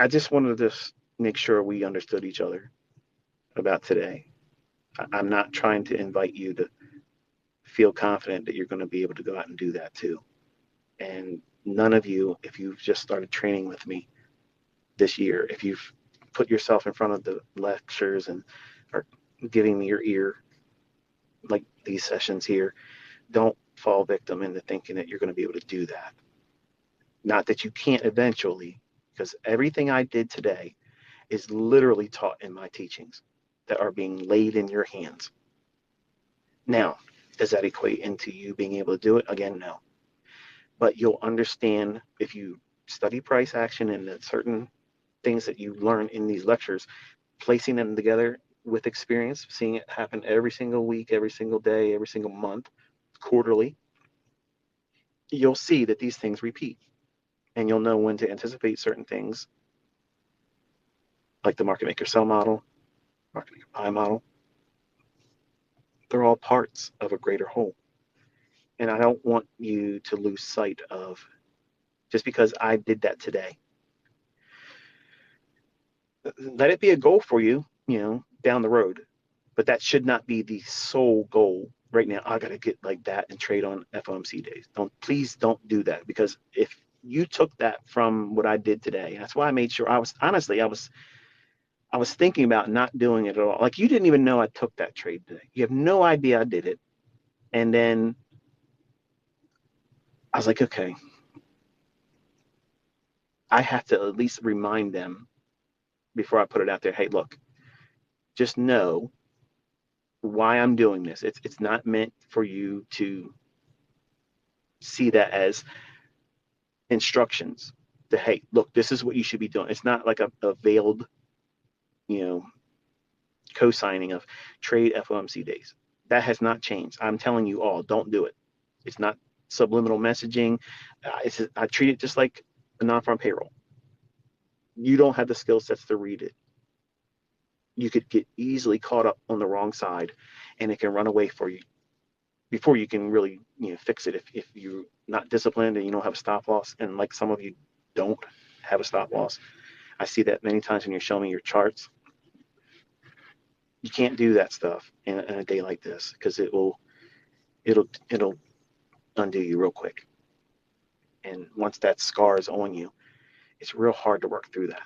I just wanted to make sure we understood each other about today. I'm not trying to invite you to feel confident that you're going to be able to go out and do that too. And none of you, if you've just started training with me this year, if you've put yourself in front of the lectures and are giving me your ear, like these sessions here, don't fall victim into thinking that you're going to be able to do that. Not that you can't eventually, because everything I did today is literally taught in my teachings that are being laid in your hands. Now, does that equate into you being able to do it? Again, no. But you'll understand if you study price action and the certain things that you learn in these lectures, placing them together with experience, seeing it happen every single week, every single day, every single month, quarterly, you'll see that these things repeat. And you'll know when to anticipate certain things, like the market maker sell model, market maker buy model. They're all parts of a greater whole. And I don't want you to lose sight of just because I did that today. Let it be a goal for you, down the road. But that should not be the sole goal right now. I got to get like that and trade on FOMC days. Please don't do that, because if you took that from what I did today, that's why I made sure I was thinking about not doing it at all. Like, you didn't even know I took that trade today. You have no idea I did it. And then I was like, okay, I have to at least remind them before I put it out there. Hey, look, just know why I'm doing this. It's not meant for you to see that as instructions to, hey, look, this is what you should be doing. It's not like a veiled, you know, co-signing of trade FOMC days. That has not changed. I'm telling you all, don't do it. It's not subliminal messaging. I treat it just like a non-farm payroll. You don't have the skill sets to read it. You could get easily caught up on the wrong side, and it can run away for you before you can really fix it. If you're not disciplined and you don't have a stop loss, and like some of you don't have a stop loss, I see that many times when you're showing me your charts. You can't do that stuff in a day like this, because it'll undo you real quick. And once that scar is on you, it's real hard to work through that.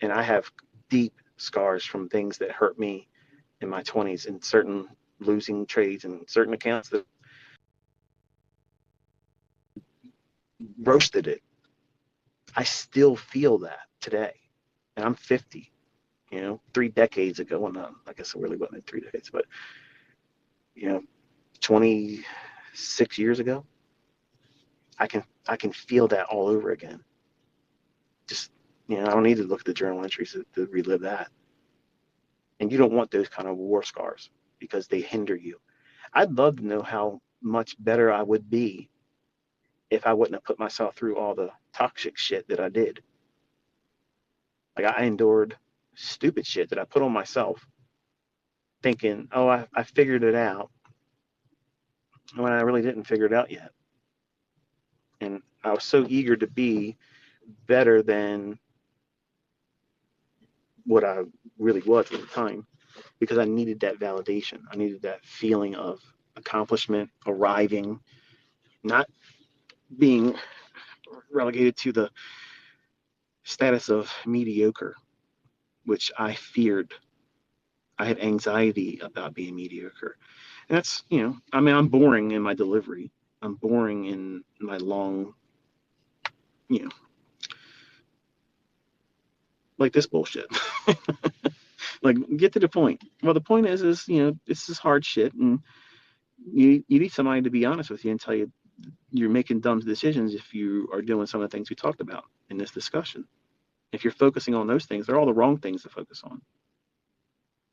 And I have deep scars from things that hurt me in my 20s, and certain losing trades and certain accounts that roasted it. I still feel that today. And I'm 50, 3 decades ago. Well, no, I guess it really wasn't 3 decades, but, 26 years ago, I can feel that all over again. Just, I don't need to look at the journal entries to relive that. And you don't want those kind of war scars, because they hinder you. I'd love to know how much better I would be if I wouldn't have put myself through all the toxic shit that I did. Like, I endured stupid shit that I put on myself, thinking, oh, I figured it out, when I really didn't figure it out yet. And I was so eager to be better than what I really was at the time, because I needed that validation. I needed that feeling of accomplishment, arriving, not being relegated to the status of mediocre, which I feared. I had anxiety about being mediocre. And that's, I'm boring in my delivery. I'm boring in my long, like this bullshit. Like, get to the point. Well, the point is, this is hard shit, and you need somebody to be honest with you and tell you you're making dumb decisions if you are doing some of the things we talked about in this discussion. If you're focusing on those things, they're all the wrong things to focus on.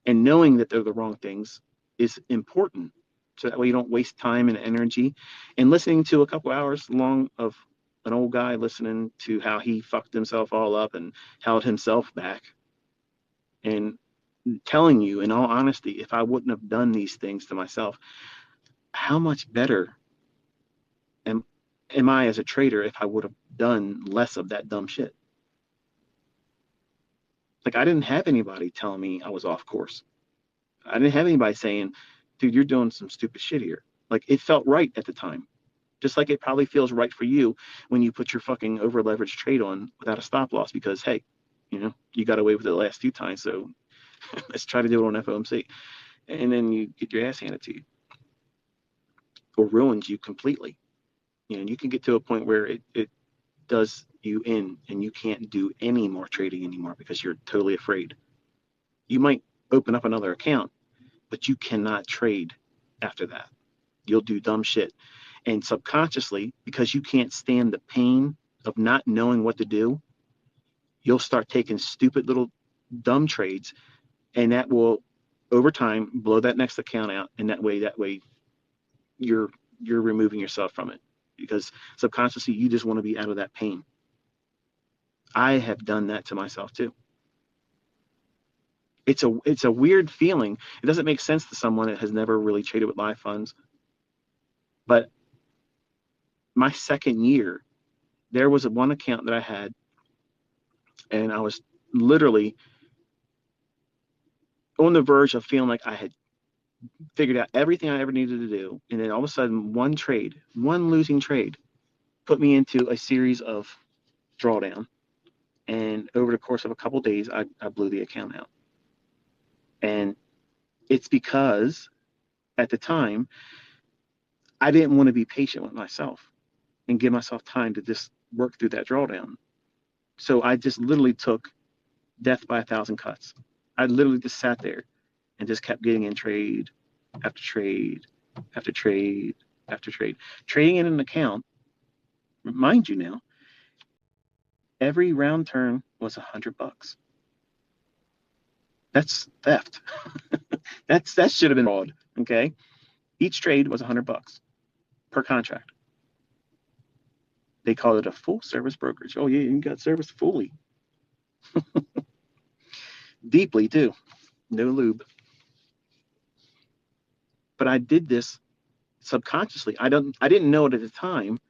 And knowing that they're the wrong things is important, so that way you don't waste time and energy. And listening to a couple hours long of an old guy listening to how he fucked himself all up and held himself back, and telling you, in all honesty, if I wouldn't have done these things to myself, how much better am I as a trader if I would have done less of that dumb shit? Like, I didn't have anybody telling me I was off course. I didn't have anybody saying, dude, you're doing some stupid shit here. Like, it felt right at the time. Just like it probably feels right for you when you put your fucking over leveraged trade on without a stop loss because, hey, you got away with it the last 2 times. So let's try to do it on FOMC. And then you get your ass handed to you or ruins you completely. You can get to a point where it does you in and you can't do any more trading anymore because you're totally afraid. You might open up another account, but you cannot trade after that. You'll do dumb shit. And subconsciously, because you can't stand the pain of not knowing what to do, you'll start taking stupid little dumb trades, and that will over time blow that next account out. And that way you're removing yourself from it because subconsciously you just want to be out of that pain. I have done that to myself too. It's a weird feeling. It doesn't make sense to someone that has never really traded with live funds. But my second year, there was one account that I had, and I was literally on the verge of feeling like I had figured out everything I ever needed to do. And then all of a sudden, one losing trade, put me into a series of drawdown. And over the course of a couple of days, I blew the account out. And it's because at the time, I didn't want to be patient with myself and give myself time to just work through that drawdown. So I just literally took death by 1,000 cuts. I literally just sat there and just kept getting in trade after trade after trade after trade. Trading in an account, mind you now, every round turn was $100. That's theft. That should have been fraud. Okay, each trade was $100 per contract. They call it a full service brokerage. Oh yeah, you got service fully. Deeply too. No lube. But I did this subconsciously. I didn't know it at the time,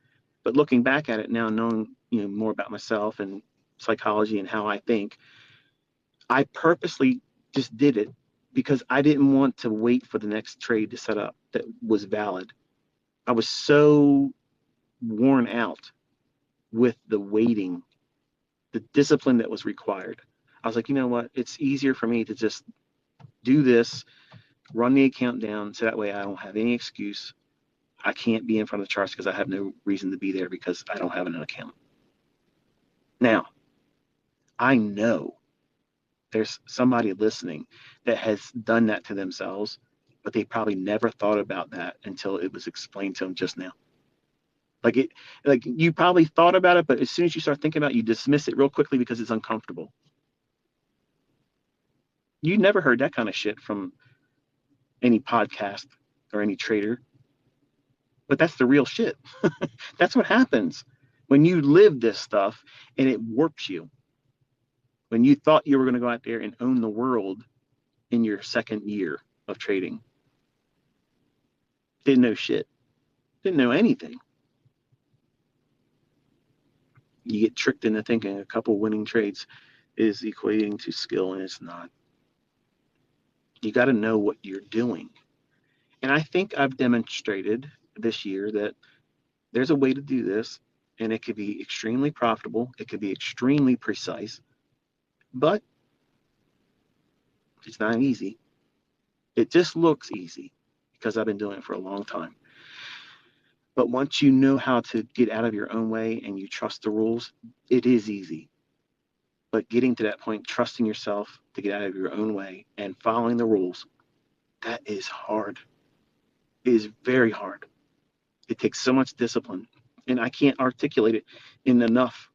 but looking back at it now, knowing more about myself and psychology and how I think, I purposely just did it because I didn't want to wait for the next trade to set up that was valid. I was so worn out with the waiting, the discipline that was required. I was like, you know what? It's easier for me to just do this, run the account down, so that way I don't have any excuse. I can't be in front of the charts because I have no reason to be there because I don't have an account. Now, I know there's somebody listening that has done that to themselves, but they probably never thought about that until it was explained to them just now. Like you probably thought about it, but as soon as you start thinking about it, you dismiss it real quickly because it's uncomfortable. You never heard that kind of shit from any podcast or any trader, but that's the real shit. That's what happens when you live this stuff and it warps you. When you thought you were going to go out there and own the world in your second year of trading, didn't know shit, didn't know anything. You get tricked into thinking a couple winning trades is equating to skill, and it's not. You got to know what you're doing. And I think I've demonstrated this year that there's a way to do this, and it could be extremely profitable. It could be extremely precise, but it's not easy. It just looks easy because I've been doing it for a long time. But once you know how to get out of your own way and you trust the rules, it is easy. But getting to that point, trusting yourself to get out of your own way and following the rules, that is hard. It is very hard. It takes so much discipline. And I can't articulate it in enough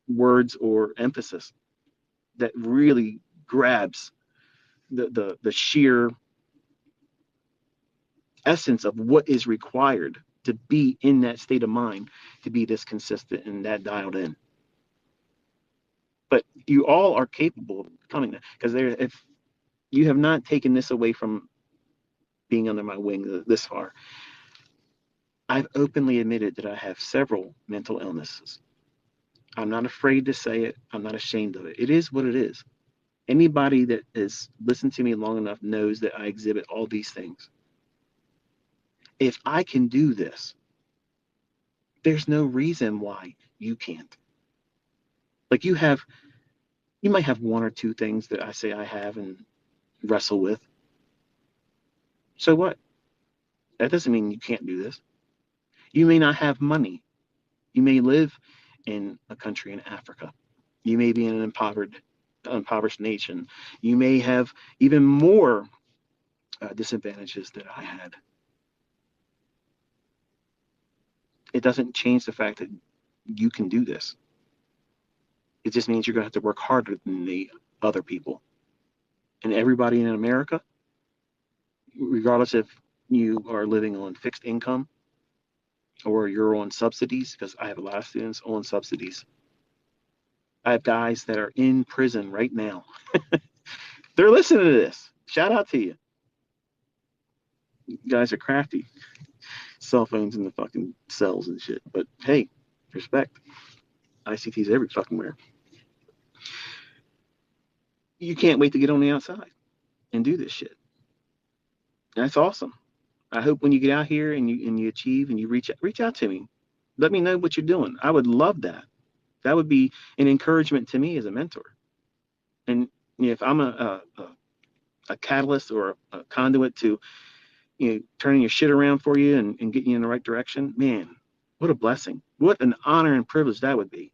words or emphasis that really grabs the sheer essence of what is required to be in that state of mind, to be this consistent and that dialed in. But you all are capable of becoming that, because if you have not taken this away from being under my wing this far, I've openly admitted that I have several mental illnesses. I'm not afraid to say it. I'm not ashamed of it. It is what it is. Anybody that has listened to me long enough knows that I exhibit all these things. If I can do this, there's no reason why you can't. Like you might have one or two things that I say I have and wrestle with. So what? That doesn't mean you can't do this. You may not have money. You may live in a country in Africa. You may be in an impoverished nation. You may have even more disadvantages that I had. It doesn't change the fact that you can do this. It just means you're going to have to work harder than the other people. And everybody in America, regardless if you are living on fixed income or you're on subsidies, because I have a lot of students on subsidies. I have guys that are in prison right now. They're listening to this. Shout out to you. You guys are crafty. Cell phones in the fucking cells and shit. But hey, respect. ICT's every fucking where. You can't wait to get on the outside and do this shit. That's awesome. I hope when you get out here and you achieve and you reach out to me. Let me know what you're doing. I would love that. That would be an encouragement to me as a mentor. And if I'm a catalyst or a conduit to turning your shit around for you and getting you in the right direction, man, what a blessing. What an honor and privilege that would be.